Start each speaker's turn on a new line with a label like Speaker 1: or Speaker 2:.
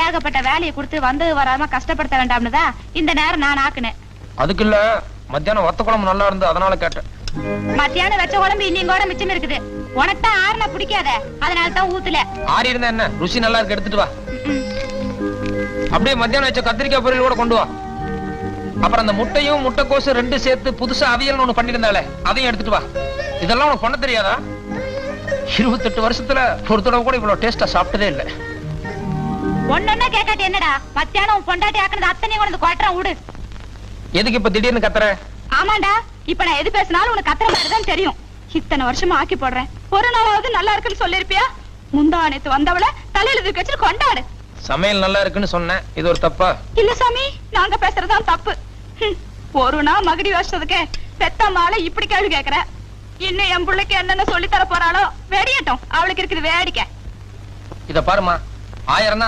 Speaker 1: ஏகப்பட்ட வேலையை கொடுத்து வந்து வராம கஷ்டப்படுத்த வேண்டாம்னுதான் இந்த நேரம் நான் ஆக்குனேன்.
Speaker 2: அதுக்கு இல்ல, மத்தியானம் ஒத்த குழம்பு நல்லா இருந்து அதனால கேட்டேன்.
Speaker 1: மத்தியானம் வச்ச குழம்பு இன்னும் கூட மிச்சம் இருக்குது. உனக்கு தான் ஆறுனா பிடிக்காத, அதனால தான் ஊத்துல.
Speaker 2: ஆறி இருந்தா என்ன, ருசி நல்லா இருக்கு, எடுத்துட்டு வா. அப்படியே மத்தியானம் வச்ச கத்திரிக்காய் பொரியல் கூட கொண்டு வா. அப்புறம் அந்த முட்டையும் முட்டைக்கோசு ரெண்டு சேர்த்து புதுசா அவியல் ஒண்ணு பண்ணிருந்தாலே அதையும் எடுத்துட்டு வா. இதெல்லாம் உனக்கு பண்ண தெரியாதா? 28 வருஷத்துல ஒரு தடவை கூட இவ்வளவு டேஸ்டா சாப்பிட்டதே இல்ல.
Speaker 1: ஒன்னொன்னா கேட்காட்டி என்னடா, மத்தியானம் பொண்டாட்டி ஆக்குனது அத்தனை கொண்டு கொட்டுறான் விடு.
Speaker 2: எதுக்கு இப்ப திடீர்னு கத்துற?
Speaker 1: ஆமாண்டா, இப்ப நான் எது பேசினாலும் உனக்கு கத்துற மாதிரிதான் தெரியும். இத்தனை வருஷமா ஆக்கி போடுறேன், ஒரு நாளாவது நல்லா இருக்குன்னு சொல்லிருப்பியா? முந்தானத்து வந்தவள தலையில தூக்கி வச்சு கொண்டாடு.
Speaker 2: சமையல் நல்லா இருக்குன்னு சொன்னேன், இது ஒரு தப்பா?
Speaker 1: இல்ல சாமி, நாங்க பேசுறதுதான் தப்பு. ஒரு நாள் மகடி வச்சதுக்கே பெத்தம்மால இப்படி கேள்வி கேக்குற. இன்னும் என் பிள்ளைக்கு என்னென்ன சொல்லி தர போறாளோ வெடியட்டும், அவளுக்கு இருக்குது வேடிக்கை.
Speaker 2: இத பாருமா, 1000